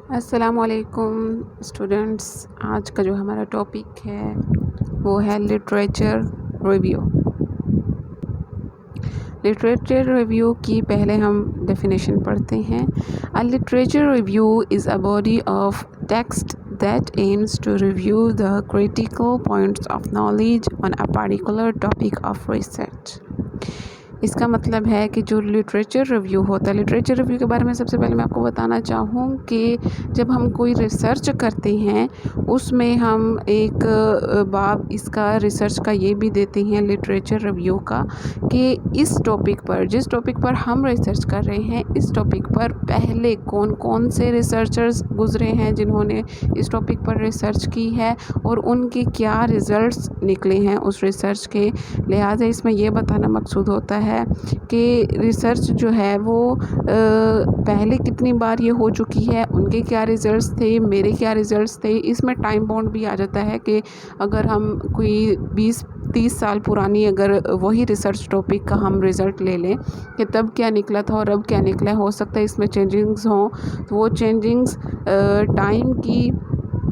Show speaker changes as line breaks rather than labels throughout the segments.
अस्सलामुअलैकुम स्टूडेंट्स। आज का जो हमारा टॉपिक है वो है लिटरेचर रिव्यू। लिटरेचर रिव्यू की पहले हम डेफिनेशन पढ़ते हैं। अ literature review is a body of text that aims to review the critical points of knowledge on a particular topic of research। इसका मतलब है कि जो लिटरेचर रिव्यू होता है, लिटरेचर रिव्यू के बारे में सबसे पहले मैं आपको बताना चाहूँ कि जब हम कोई रिसर्च करते हैं उसमें हम एक बाब इसका रिसर्च का ये भी देते हैं लिटरेचर रिव्यू का कि इस टॉपिक पर, जिस टॉपिक पर हम रिसर्च कर रहे हैं, इस टॉपिक पर पहले कौन कौन से रिसर्चर्स गुजरे हैं जिन्होंने इस टॉपिक पर रिसर्च की है और उनके क्या रिज़ल्ट्स निकले हैं उस रिसर्च के। लिहाजा इसमें यह बताना मकसूद होता है कि रिसर्च जो है वो पहले कितनी बार ये हो चुकी है, उनके क्या रिज़ल्ट्स थे, मेरे क्या रिज़ल्ट्स थे। इसमें टाइम बाउंड भी आ जाता है कि अगर हम कोई 20-30 साल पुरानी अगर वही रिसर्च टॉपिक का हम रिज़ल्ट ले लें कि तब क्या निकला था और अब क्या निकला है, हो सकता है इसमें चेंजिंग्स हों। तो वो चेंजिंग्स टाइम की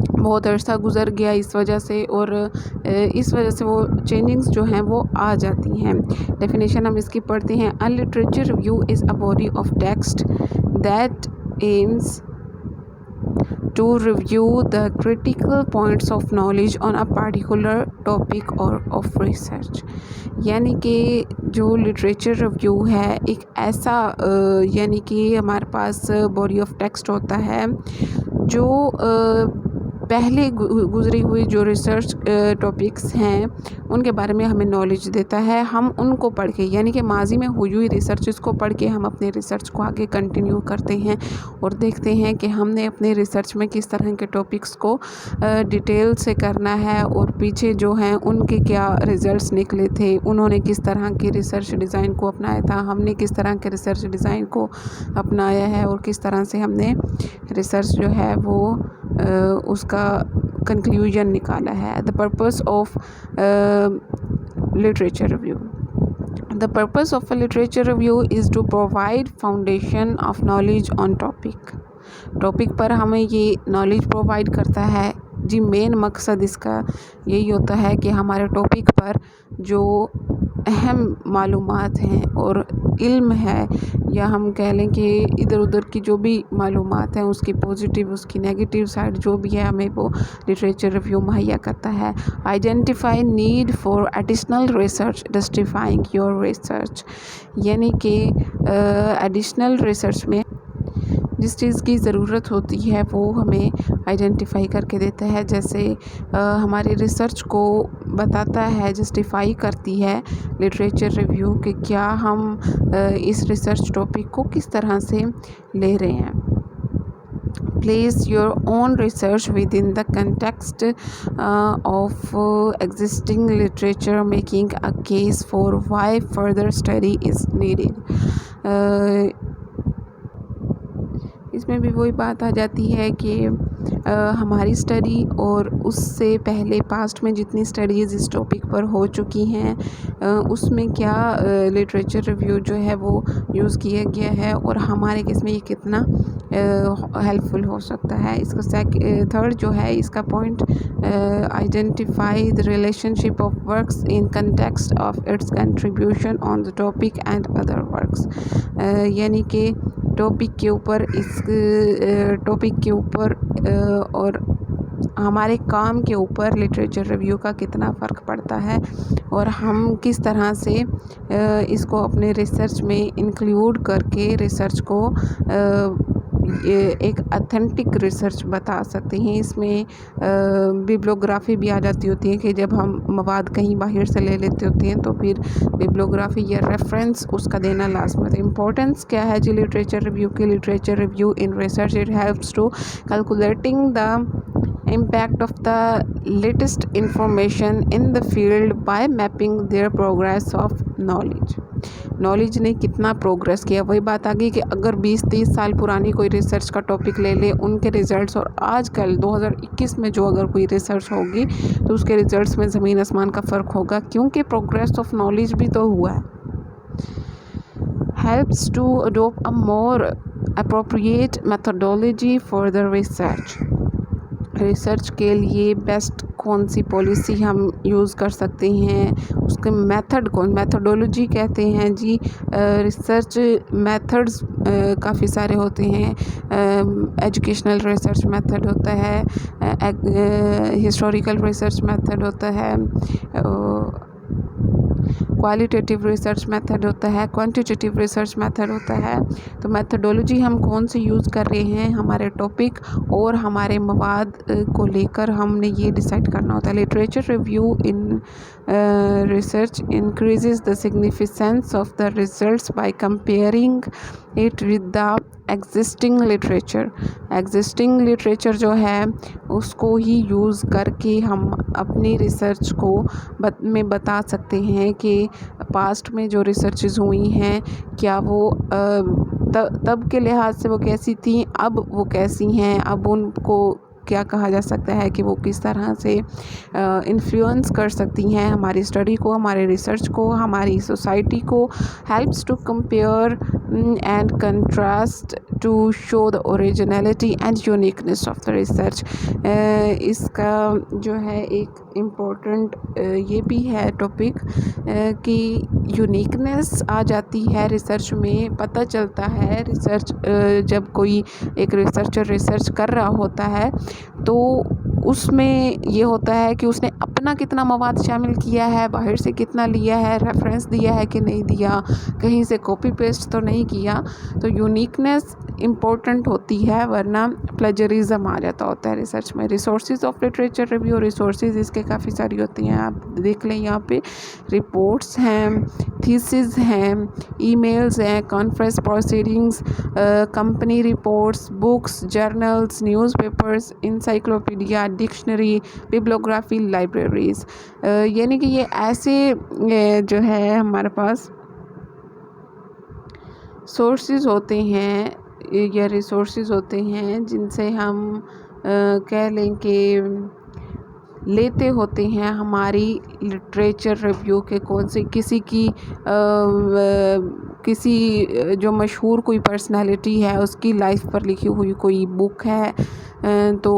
बहुत अरसा गुज़र गया इस वजह से, और इस वजह से वो चेंजिंग्स जो हैं वो आ जाती हैं। डेफिनेशन हम इसकी पढ़ते हैं। अ literature review is a body of text that aims to review the critical points of knowledge on a particular topic or of research। यानी कि जो लिटरेचर रिव्यू है एक ऐसा यानी कि हमारे पास बॉडी ऑफ टेक्स्ट होता है जो पहले गुजरी हुई जो रिसर्च टॉपिक्स हैं उनके बारे में हमें नॉलेज देता है। हम उनको पढ़ के, यानी कि माजी में हुई हुई रिसर्च को पढ़ के हम अपने रिसर्च को आगे कंटिन्यू करते हैं और देखते हैं कि हमने अपने रिसर्च में किस तरह के टॉपिक्स को डिटेल से करना है और पीछे जो हैं उनके क्या रिज़ल्ट्स निकले थे, उन्होंने किस तरह के रिसर्च डिज़ाइन को अपनाया था, हमने किस तरह के रिसर्च डिज़ाइन को अपनाया है और किस तरह से हमने रिसर्च जो है वो उसका कंक्लूजन निकाला है। The purpose of literature review. The purpose of a literature review is to provide foundation of knowledge on topic। Topic पर हमें ये नॉलेज प्रोवाइड करता है जी। मेन मकसद इसका यही होता है कि हमारे टॉपिक पर जो अहम मालूमात हैं और इल्म है, या हम कह लें कि इधर उधर की जो भी मालूमात हैं उसकी पॉजिटिव उसकी नेगेटिव साइड जो भी है हमें वो लिटरेचर रिव्यू मुहैया करता है। Identify need for additional research justifying your research. यानी कि एडिशनल रिसर्च में जिस चीज़ की ज़रूरत होती है वो हमें आइडेंटिफाई करके देता है। जैसे हमारी रिसर्च को बताता है, जस्टिफाई करती है लिटरेचर रिव्यू कि क्या हम इस रिसर्च टॉपिक को किस तरह से ले रहे हैं। Place your own research within the context of existing literature, making a case for why further study is needed। इसमें भी वही बात आ जाती है कि हमारी स्टडी और उससे पहले पास्ट में जितनी स्टडीज़ इस टॉपिक पर हो चुकी हैं उसमें क्या लिटरेचर रिव्यू जो है वो यूज़ किया गया है और हमारे केस में ये कितना हेल्पफुल हो सकता है। इसका थर्ड जो है इसका point, identify the relationship of works in context of its contribution on the topic and other works. यानी कि टॉपिक के ऊपर, इस टॉपिक के ऊपर और हमारे काम के ऊपर लिटरेचर रिव्यू का कितना फ़र्क पड़ता है और हम किस तरह से इसको अपने रिसर्च में इंक्लूड करके रिसर्च को एक ऑथेंटिक रिसर्च बता सकते हैं। इसमें बिब्लियोग्राफी भी आ जाती होती है कि जब हम मवाद कहीं बाहर से ले लेते होते हैं तो फिर बिब्लियोग्राफी या रेफरेंस उसका देना लाजमी है। इम्पोर्टेंस क्या है जी लिटरेचर रिव्यू की? Literature review in research it helps to calculating the impact of the latest information in the field by mapping their progress of knowledge। Knowledge ने कितना प्रोग्रेस किया, वही बात आ गई कि अगर 20-30 साल पुरानी कोई रिसर्च का टॉपिक ले ले, उनके रिज़ल्ट्स और आजकल 2021 में जो अगर कोई रिसर्च होगी तो उसके रिज़ल्ट्स में ज़मीन आसमान का फ़र्क होगा, क्योंकि प्रोग्रेस ऑफ नॉलेज भी तो हुआ है। Helps to adopt a more appropriate methodology for the research. रिसर्च के लिए बेस्ट कौन सी पॉलिसी हम यूज़ कर सकते हैं, उसके मेथड कौन, मेथडोलॉजी कहते हैं जी। रिसर्च मेथड्स काफ़ी सारे होते हैं। एजुकेशनल रिसर्च मेथड होता है, हिस्टोरिकल रिसर्च मेथड होता है, क्वालिटेटिव रिसर्च मेथड होता है, क्वांटिटेटिव रिसर्च मेथड होता है। तो मेथडोलॉजी हम कौन सी यूज़ कर रहे हैं हमारे टॉपिक और हमारे मवाद को लेकर हमने ये डिसाइड करना होता है। Literature review in research increases the significance of the results by comparing it with the existing literature. Existing literature जो है उसको ही यूज़ करके हम अपनी रिसर्च को में बता सकते हैं कि पास्ट में जो रिसर्चेज हुई हैं क्या वो तब के लिहाज से वो कैसी थी, अब वो कैसी हैं, अब उनको क्या कहा जा सकता है कि वो किस तरह से इन्फ्लुएंस कर सकती हैं हमारी स्टडी को, हमारे रिसर्च को, हमारी सोसाइटी को। Helps to compare and contrast to show the originality and uniqueness of the research. इसका जो है एक इम्पोर्टेंट ये भी है टॉपिक कि यूनिकनेस आ जाती है रिसर्च में। पता चलता है रिसर्च जब कोई एक रिसर्चर रिसर्च कर रहा होता है तो उसमें ये होता है कि उसने अपना कितना मवाद शामिल किया है, बाहर से कितना लिया है, रेफरेंस दिया है कि नहीं दिया, कहीं से कॉपी पेस्ट तो नहीं किया। तो यूनिकनेस इम्पोर्टेंट होती है, वरना प्लेजरिज्म आ जाता होता है रिसर्च में। Resources of literature review, resources इसके काफ़ी सारी होती हैं, आप देख लें यहाँ पे। रिपोर्ट्स हैं, थीसिस हैं, ईमेल्स हैं, conference proceedings, company reports, books, journals, newspapers, encyclopedia, dictionary, bibliography, libraries. यानी कि ये ऐसे जो है हमारे पास सोर्सेज होते हैं या रिसोर्सेज होते हैं जिनसे हम कह लें कि लेते होते हैं हमारी लिटरेचर रिव्यू के कौन से किसी जो मशहूर कोई पर्सनालिटी है उसकी लाइफ पर लिखी हुई कोई बुक है तो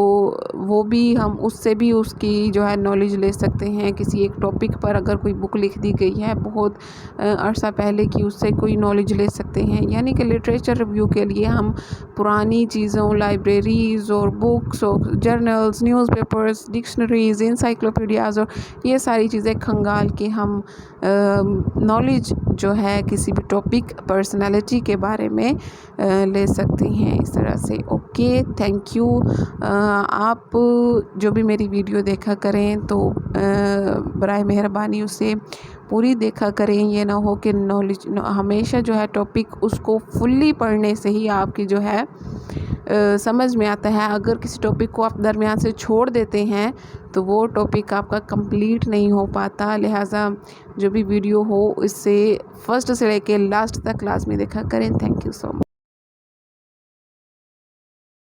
वो भी हम उससे भी उसकी जो है नॉलेज ले सकते हैं। किसी एक टॉपिक पर अगर कोई बुक लिख दी गई है बहुत अरसा पहले की, उससे कोई नॉलेज ले सकते हैं। यानी कि लिटरेचर रिव्यू के लिए हम पुरानी चीज़ों, लाइब्रेरीज़ और बुक्स और जर्नल्स, न्यूज़पेपर्स, डिक्शनरीज़, इंसाइक्लोपीडियाज़ और ये सारी चीज़ें खंगाल के हम नॉलेज जो है किसी भी टॉपिक, पर्सनालिटी के बारे में ले सकते हैं इस तरह से। Okay, thank you. आप जो भी मेरी वीडियो देखा करें तो बराए मेहरबानी उसे पूरी देखा करें। ये ना हो कि नॉलेज हमेशा जो है टॉपिक उसको फुल्ली पढ़ने से ही आपकी जो है समझ में आता है। अगर किसी टॉपिक को आप दरमियान से छोड़ देते हैं तो वो टॉपिक आपका कंप्लीट नहीं हो पाता। लिहाजा जो भी वीडियो हो इससे फर्स्ट से लेके लास्ट तक क्लास में देखा करें। Thank you so much.